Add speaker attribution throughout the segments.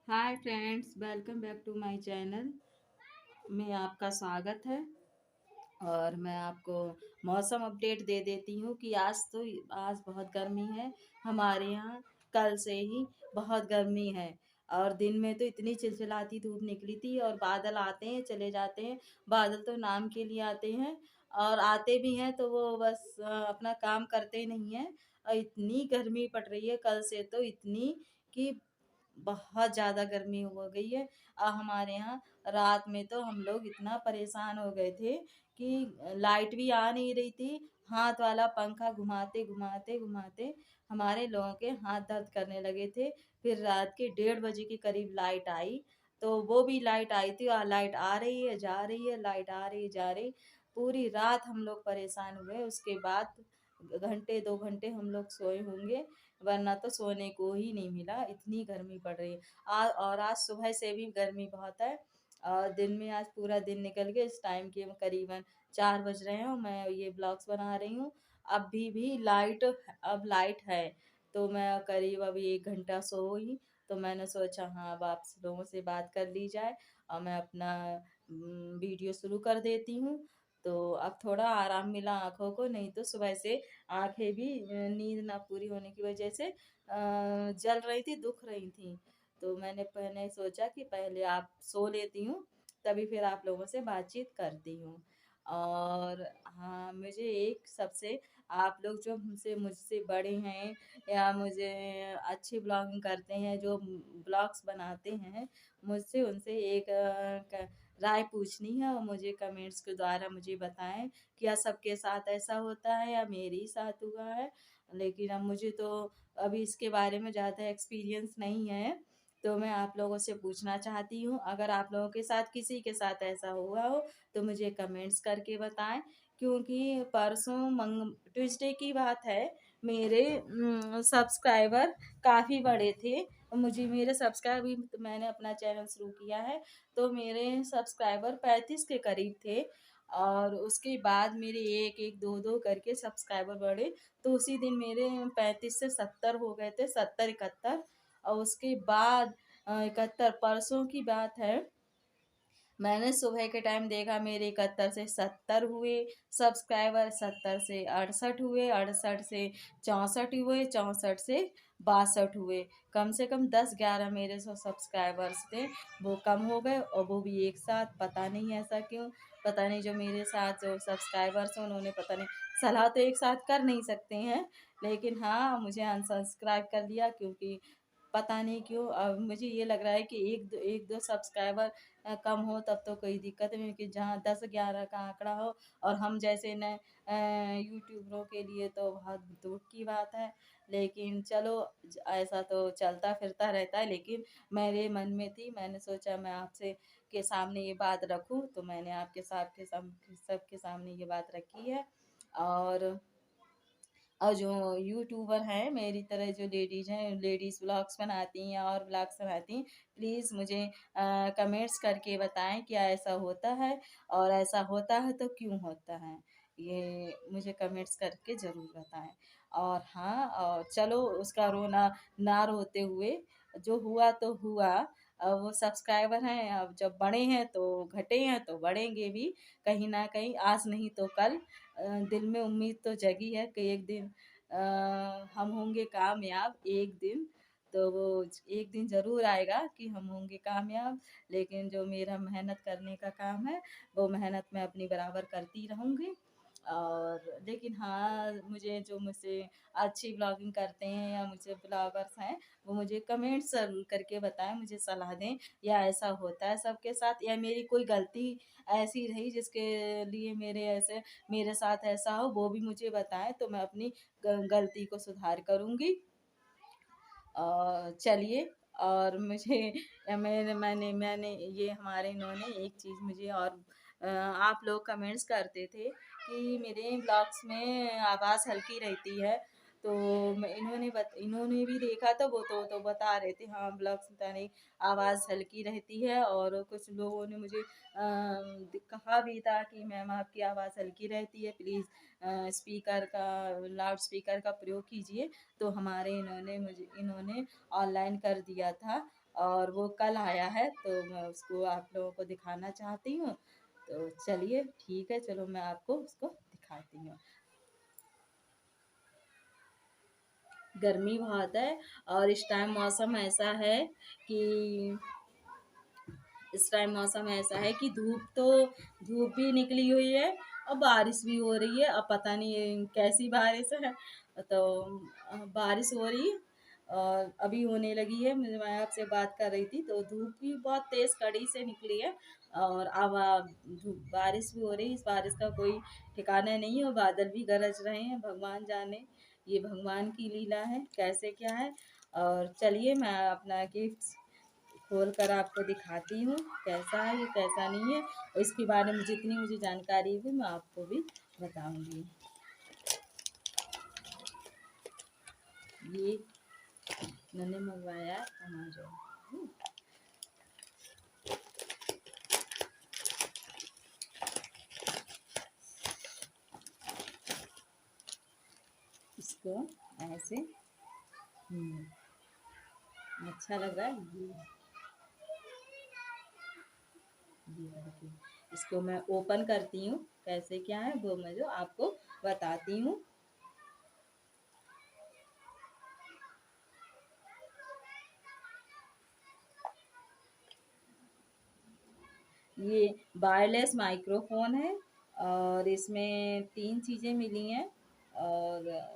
Speaker 1: Hi friends, welcome back to my channel में आपका स्वागत है। और मैं आपको मौसम अपडेट दे देती हूँ कि आज बहुत गर्मी है हमारे यहाँ। कल से ही बहुत गर्मी है और दिन में तो इतनी चिलचिलाती धूप निकली थी और बादल आते हैं चले जाते हैं। बादल तो नाम के लिए आते हैं और आते भी हैं तो वो बस अपना काम करते नहीं हैं। और इतनी गर्मी पड़ रही है कल से, तो इतनी कि बहुत ज़्यादा गर्मी हो गई है। हमारे यहाँ रात में तो हम लोग इतना परेशान हो गए थे कि लाइट भी आ नहीं रही थी। हाथ वाला पंखा घुमाते घुमाते घुमाते हमारे लोगों के हाथ दर्द करने लगे थे। फिर रात के 1:30 बजे के करीब लाइट आई, तो वो भी लाइट आई थी और लाइट आ रही है जा रही है, लाइट आ रही जा रही। पूरी रात हम लोग परेशान हुए। उसके बाद घंटे 2 घंटे हम लोग सोए होंगे, वरना तो सोने को ही नहीं मिला, इतनी गर्मी पड़ रही है। और आज सुबह से भी गर्मी बहुत है और दिन में आज पूरा दिन निकल गया। इस टाइम के करीबन 4 बज रहे हैं और मैं ये ब्लॉग्स बना रही हूँ। अभी भी अब लाइट है, तो मैं करीब अभी 1 घंटा सोई। तो मैंने सोचा हाँ, अब आप लोगों से बात कर ली जाए और मैं अपना वीडियो शुरू कर देती हूँ। तो अब थोड़ा आराम मिला आँखों को, नहीं तो सुबह से आँखें भी नींद ना पूरी होने की वजह से जल रही थी, दुख रही थी। तो मैंने पहले सोचा कि पहले आप सो लेती हूँ, तभी फिर आप लोगों से बातचीत करती हूँ। और हाँ, मुझे एक सबसे, आप लोग जो मुझसे बड़े हैं या मुझे अच्छी ब्लॉगिंग करते हैं, जो ब्लॉग्स बनाते हैं, मुझसे उनसे एक राय पूछनी है और मुझे कमेंट्स के द्वारा मुझे बताएं क्या सबके साथ ऐसा होता है या मेरे ही साथ हुआ है। लेकिन अब मुझे तो अभी इसके बारे में ज़्यादा एक्सपीरियंस नहीं है, तो मैं आप लोगों से पूछना चाहती हूँ, अगर आप लोगों के साथ किसी के साथ ऐसा हुआ हो तो मुझे कमेंट्स करके बताएं। क्योंकि परसों ट्यूसडे की बात है, मेरे सब्सक्राइबर काफ़ी बड़े थे। मुझे मेरे सब्सक्राइबर, मैंने अपना चैनल शुरू किया है तो मेरे सब्सक्राइबर 35 के करीब थे। और उसके बाद मेरे एक एक दो दो करके सब्सक्राइबर बढ़े, तो उसी दिन मेरे 35 से 70 हो गए थे, 70 71। और उसके बाद 71, परसों की बात है, मैंने सुबह के टाइम देखा मेरे 71 से 70 हुए सब्सक्राइबर, 70 से 68 हुए, 68 से 64 हुए, 64 से 62 हुए। कम से कम 10 11 मेरे जो सब्सक्राइबर्स थे वो कम हो गए, और वो भी एक साथ। पता नहीं ऐसा क्यों, पता नहीं जो मेरे साथ जो सब्सक्राइबर्स हैं उन्होंने पता नहीं, सलाह तो एक साथ कर नहीं सकते हैं, लेकिन हाँ मुझे अनसब्सक्राइब कर दिया। क्योंकि पता नहीं क्यों अब मुझे ये लग रहा है कि एक दो सब्सक्राइबर कम हो तब तो कोई दिक्कत नहीं, कि जहाँ 10 11 का आंकड़ा हो और हम जैसे नए यूट्यूबरों के लिए तो बहुत दुख की बात है। लेकिन चलो, ऐसा तो चलता फिरता रहता है। लेकिन मेरे मन में थी, मैंने सोचा मैं आपसे के सामने ये बात रखूं, तो मैंने आपके साथ के सबके सामने ये बात रखी है। और जो यूट्यूबर हैं मेरी तरह, जो लेडीज़ हैं, लेडीज़ ब्लॉग्स बनाती हैं और ब्लॉग्स बनाती हैं, प्लीज़ मुझे कमेंट्स करके बताएं क्या ऐसा होता है, और ऐसा होता है तो क्यों होता है, ये मुझे कमेंट्स करके ज़रूर बताएं। और हाँ, और चलो उसका रोना ना रोते हुए, जो हुआ तो हुआ। अब वो सब्सक्राइबर हैं, अब जब बड़े हैं तो घटे हैं तो बढ़ेंगे भी, कहीं ना कहीं आज नहीं तो कल। दिल में उम्मीद तो जगी है कि एक दिन हम होंगे कामयाब, एक दिन तो वो एक दिन ज़रूर आएगा कि हम होंगे कामयाब। लेकिन जो मेरा मेहनत करने का काम है, वो मेहनत मैं अपनी बराबर करती रहूँगी। और लेकिन हाँ, मुझे जो मुझसे अच्छी ब्लॉगिंग करते हैं या मुझे ब्लॉगर्स हैं, वो मुझे कमेंट्स ज़रूर करके बताएं, मुझे सलाह दें या ऐसा होता है सबके साथ, या मेरी कोई गलती ऐसी रही जिसके लिए मेरे साथ ऐसा हो, वो भी मुझे बताएं, तो मैं अपनी गलती को सुधार करूँगी। चलिए, और मुझे मैंने ये हमारे इन्होंने एक चीज़ मुझे और आप लोग कमेंट्स करते थे कि मेरे ब्लॉग्स में आवाज़ हल्की रहती है। तो इन्होंने भी देखा था, वो तो बता रहे थे हाँ, ब्लॉग्स पता नहीं आवाज़ हल्की रहती है। और कुछ लोगों ने मुझे कहा भी था कि मैम आपकी आवाज़ हल्की रहती है, प्लीज़ स्पीकर का लाउड स्पीकर का प्रयोग कीजिए। तो इन्होंने ऑनलाइन कर दिया था और वो कल आया है, तो मैं उसको आप लोगों को दिखाना चाहती हूँ। तो चलिए ठीक है, चलो मैं आपको उसको दिखाती हूँ। गर्मी बहुत है और इस टाइम मौसम ऐसा है कि इस टाइम मौसम ऐसा है कि धूप भी निकली हुई है और बारिश भी हो रही है। अब पता नहीं ये कैसी बारिश है, तो बारिश हो रही है और अभी होने लगी है। मैं आपसे बात कर रही थी तो धूप भी बहुत तेज कड़ी से निकली है और अब बारिश भी हो रही है। इस बारिश का कोई ठिकाना नहीं है और बादल भी गरज रहे हैं। भगवान जाने, ये भगवान की लीला है कैसे क्या है। और चलिए मैं अपना गिफ्ट खोल कर आपको दिखाती हूँ कैसा है ये कैसा नहीं है, और इसके बारे में जितनी मुझे जानकारी हुई मैं आपको भी बताऊंगी। ये मैंने मंगवाया अमेजोन। इसको ऐसे अच्छा लग रहा है ये करके। इसको मैं ओपन करती हूँ कैसे क्या है वो मैं जो आपको बताती हूँ। ये वायरलेस माइक्रोफोन है और इसमें 3 चीज़ें मिली हैं। और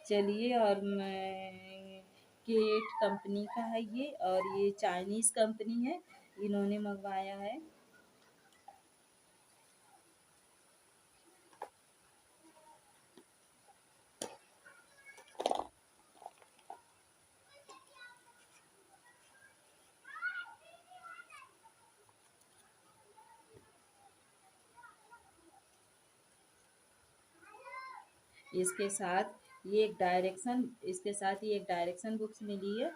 Speaker 1: चलिए, और मैं केट कंपनी का है ये, और ये चाइनीज़ कंपनी है, इन्होंने मंगवाया है। इसके साथ इसके साथ ये एक डायरेक्शन बुक्स मिली है,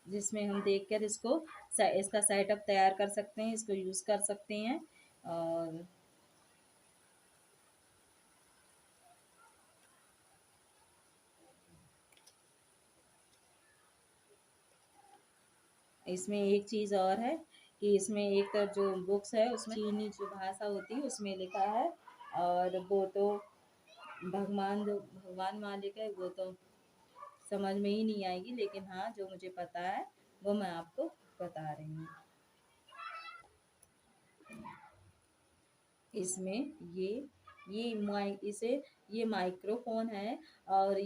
Speaker 1: जिसमें हम देखकर इसका सेटअप तैयार कर सकते हैं, इसको यूज़ कर सकते हैं। और इसमें एक चीज़ और है कि इसमें एक तो जो बुक्स है उसमें चीनी जो भाषा होती है उसमें लिखा है, और वो तो भगवान मालिक है वो तो समझ में ही नहीं आएगी, लेकिन हाँ जो मुझे पता है वो मैं आपको बता रही हूँ। इसमें ये माइक्रोफोन है, और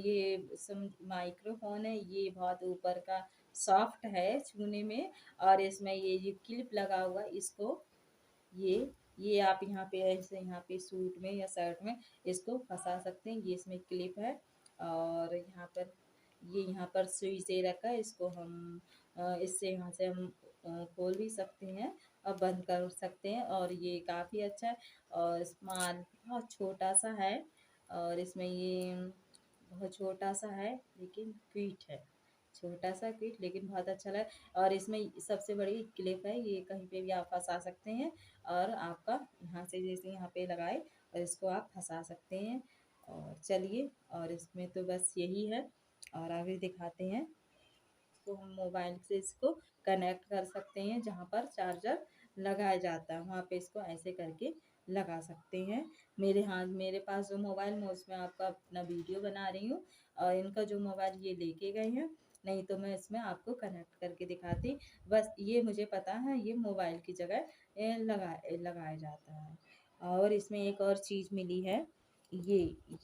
Speaker 1: माइक्रोफोन है, ये बहुत ऊपर का सॉफ्ट है छूने में। और इसमें ये क्लिप लगा हुआ है, इसको ये ये आप यहाँ पे ऐसे यहाँ पे सूट में या शर्ट में इसको फंसा सकते हैं। ये इसमें क्लिप है, और यहाँ पर सुई से रखा है, इसको हम इससे यहाँ से हम खोल भी सकते हैं और बंद कर सकते हैं। और ये काफ़ी अच्छा है, और स्मॉल बहुत छोटा सा है, और इसमें ये बहुत छोटा सा है लेकिन क्विट है, छोटा सा क्विट लेकिन बहुत अच्छा लगा। और इसमें सबसे बड़ी क्लिप है, ये कहीं पे भी आप फंसा सकते हैं, और आपका यहाँ से जैसे यहाँ पे लगाए और इसको आप फंसा सकते हैं। और चलिए, और इसमें तो बस यही है, और आगे दिखाते हैं। तो हम मोबाइल से इसको कनेक्ट कर सकते हैं, जहाँ पर चार्जर लगाया जाता है वहाँ पे इसको ऐसे करके लगा सकते हैं। मेरे पास जो मोबाइल मैं उसमें आपका अपना वीडियो बना रही हूँ, और इनका जो मोबाइल ये लेके गए हैं, नहीं तो मैं इसमें आपको कनेक्ट करके दिखाती। बस ये मुझे पता है ये मोबाइल की जगह लगाया जाता है। और इसमें एक और चीज़ मिली है, ये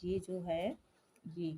Speaker 1: ये जो है ये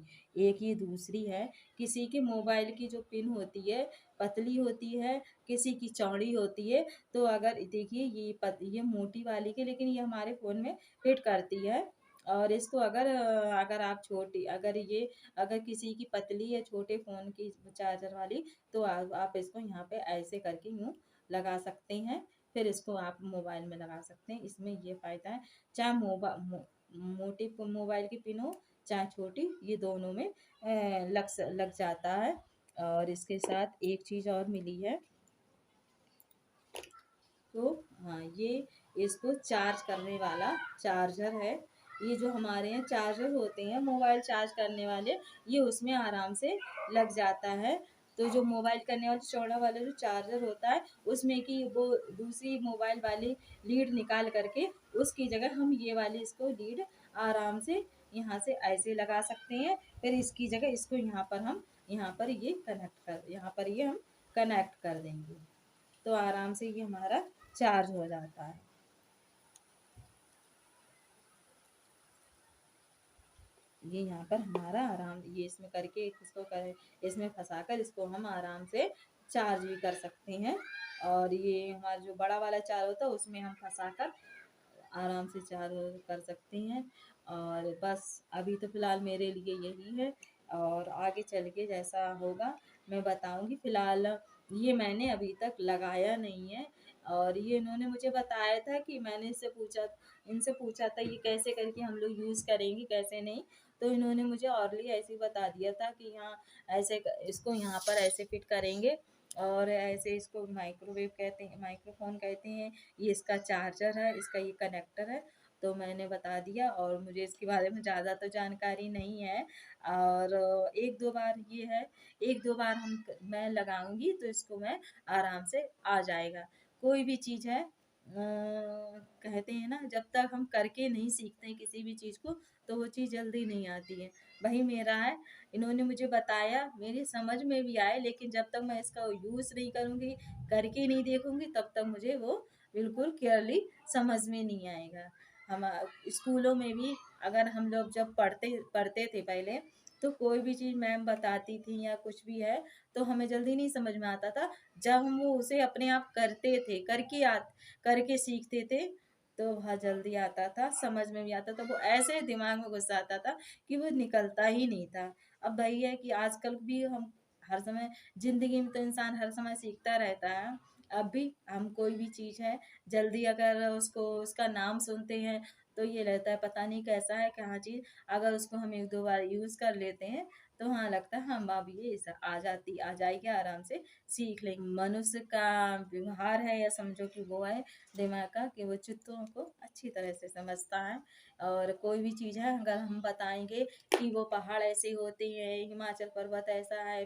Speaker 1: एक ये दूसरी है। किसी के मोबाइल की जो पिन होती है पतली होती है, किसी की चौड़ी होती है। तो अगर देखिए ये मोटी वाली के, लेकिन ये हमारे फ़ोन में फिट करती है। और इसको अगर आप छोटी अगर किसी की पतली है छोटे फ़ोन की चार्जर वाली, तो आप इसको यहाँ पे ऐसे करके यूँ लगा सकते हैं, फिर इसको आप मोबाइल में लगा सकते हैं। इसमें ये फ़ायदा है, चाहे मोटी मोबाइल की पिन हो चाहे छोटी, ये दोनों में लग जाता है। और इसके साथ एक चीज़ और मिली है, तो हाँ ये इसको चार्ज करने वाला चार्जर है। ये जो हमारे यहाँ चार्जर होते हैं मोबाइल चार्ज करने वाले, ये उसमें आराम से लग जाता है। तो जो मोबाइल करने वाला चौड़ा वाला जो चार्जर होता है, उसमें की वो दूसरी मोबाइल वाली लीड निकाल करके उसकी जगह हम ये वाली इसको लीड आराम से यहाँ से ऐसे लगा सकते हैं। फिर इसकी जगह इसको यहाँ पर ये यहाँ पर ये हम कनेक्ट कर देंगे, तो आराम से ये हमारा चार्ज हो जाता है। ये यहाँ पर हमारा आराम ये इसमें करके इसको कर इसमें फंसाकर इसको हम आराम से चार्ज भी कर सकते हैं। और ये हमारा जो बड़ा वाला चार्ज होता है उसमें हम फंसाकर आराम से चार्ज कर सकते हैं। और बस अभी तो फ़िलहाल मेरे लिए यही है, और आगे चल के जैसा होगा मैं बताऊंगी। फ़िलहाल ये मैंने अभी तक लगाया नहीं है, और ये इन्होंने मुझे बताया था कि मैंने इनसे पूछा था ये कैसे करके हम लोग यूज़ करेंगे कैसे नहीं। तो इन्होंने मुझे ऑर्ली ऐसे ही बता दिया था कि यहाँ इसको यहाँ पर ऐसे फिट करेंगे, और ऐसे इसको माइक्रोफोन कहते हैं। ये इसका चार्जर है, इसका ये कनेक्टर है। तो मैंने बता दिया, और मुझे इसके बारे में ज़्यादा तो जानकारी नहीं है। और एक दो बार ये है, एक दो बार मैं लगाऊंगी तो इसको मैं आराम से आ जाएगा। कोई भी चीज़ है कहते हैं ना, जब तक हम करके नहीं सीखते हैं किसी भी चीज़ को तो वो चीज़ जल्दी नहीं आती है। वही मेरा है, इन्होंने मुझे बताया मेरी समझ में भी आए, लेकिन जब तक मैं इसका यूज़ नहीं करूँगी, करके नहीं देखूँगी, तब तक मुझे वो बिल्कुल क्लियरली समझ में नहीं आएगा। हम स्कूलों में भी अगर हम लोग जब पढ़ते पढ़ते थे पहले, तो कोई भी चीज़ मैम बताती थी या कुछ भी है तो हमें जल्दी नहीं समझ में आता था। जब हम वो उसे अपने आप करते थे, करके सीखते थे, तो बहुत जल्दी आता था, समझ में भी आता था। वो ऐसे दिमाग में घुस आता था कि वो निकलता ही नहीं था। अब वही है कि आजकल भी हम हर समय ज़िंदगी में तो इंसान हर समय सीखता रहता है। अब भी हम कोई भी चीज़ है, जल्दी अगर उसका नाम सुनते हैं तो ये रहता है पता नहीं कैसा है क्या चीज़। अगर उसको हम 1-2 बार यूज़ कर लेते हैं तो हाँ लगता है हम अब ये आ जाएगी, आराम से सीख लेंगे। मनुष्य का व्यवहार है, या समझो कि वो है दिमाग का, कि वो चीज़ों को अच्छी तरह से समझता है। और कोई भी चीज़ है अगर हम बताएँगे कि वो पहाड़ ऐसे होते हैं, हिमाचल पर्वत ऐसा है,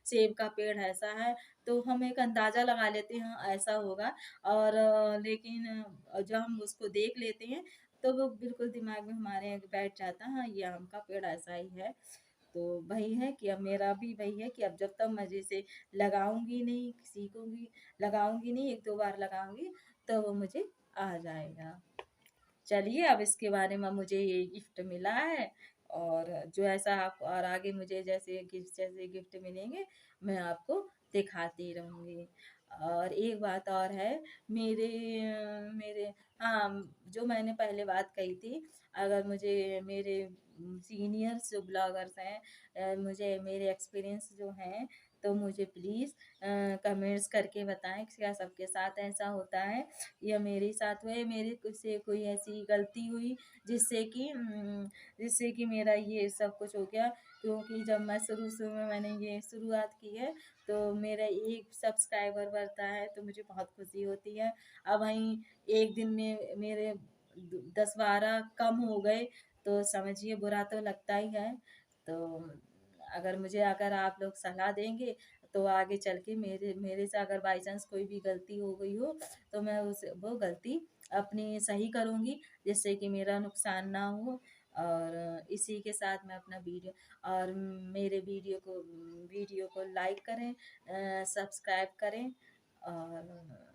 Speaker 1: सेब का पेड़ ऐसा है, तो हम एक अंदाज़ा लगा लेते हैं हाँ ऐसा होगा। और लेकिन जब हम उसको देख लेते हैं तो वो बिल्कुल दिमाग में हमारे बैठ जाता है, हाँ ये आम का पेड़ ऐसा ही है। तो वही है कि अब मेरा भी वही है कि अब जब तक मैं जैसे लगाऊंगी नहीं सीखूंगी, लगाऊंगी नहीं, 1-2 बार लगाऊंगी तो वो मुझे आ जाएगा। चलिए अब इसके बारे में मुझे ये गिफ्ट मिला है, और जो ऐसा आप और आगे मुझे जैसे गिफ्ट मिलेंगे मैं आपको दिखाती रहूँगी। और एक बात और है, मेरे मेरे हाँ, जो मैंने पहले बात कही थी, अगर मुझे मेरे सीनियर्स जो ब्लॉगर्स हैं मुझे मेरे एक्सपीरियंस जो हैं, तो मुझे प्लीज़ कमेंट्स करके बताएँ कि क्या सबके साथ ऐसा होता है या मेरे साथ हुआ है, मेरे से कोई ऐसी गलती हुई जिससे कि मेरा ये सब कुछ हो गया। क्योंकि जब मैं शुरू में मैंने ये शुरुआत की है तो मेरा 1 सब्सक्राइबर बढ़ता है तो मुझे बहुत खुशी होती है। अब वहीं एक दिन में मेरे 10-12 कम हो गए तो समझिए बुरा तो लगता ही है। तो अगर आप लोग सलाह देंगे तो आगे चल के मेरे मेरे से अगर बाई चांस कोई भी गलती हो गई हो तो मैं वो गलती अपनी सही करूँगी, जिससे कि मेरा नुकसान ना हो। और इसी के साथ मैं अपना वीडियो और मेरे वीडियो को लाइक करें, सब्सक्राइब करें और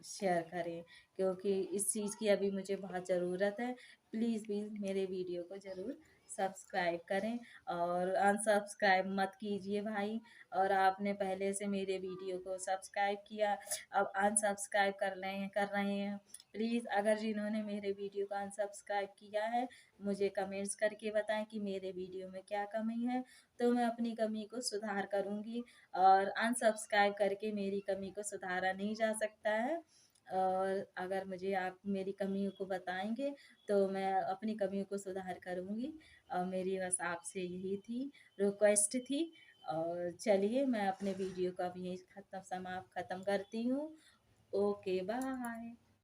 Speaker 1: शेयर करें, क्योंकि इस चीज़ की अभी मुझे बहुत ज़रूरत है। प्लीज़ प्लीज़ मेरे वीडियो को ज़रूर सब्सक्राइब करें, और अनसब्सक्राइब मत कीजिए भाई। और आपने पहले से मेरे वीडियो को सब्सक्राइब किया, अब अनसब्सक्राइब कर रहे हैं। प्लीज़ अगर जिन्होंने मेरे वीडियो को अनसब्सक्राइब किया है, मुझे कमेंट्स करके बताएँ कि मेरे वीडियो में क्या कमी है, तो मैं अपनी कमी को सुधार करूँगी। और अनसब्सक्राइब करके मेरी कमी को सुधारा नहीं जा सकता है। और अगर मुझे आप मेरी कमियों को बताएँगे तो मैं अपनी कमियों को सुधार करूँगी। मेरी बस आपसे यही थी, रिक्वेस्ट थी। और चलिए मैं अपने वीडियो को अब यहीं ख़त्म करती हूँ। Okay bye.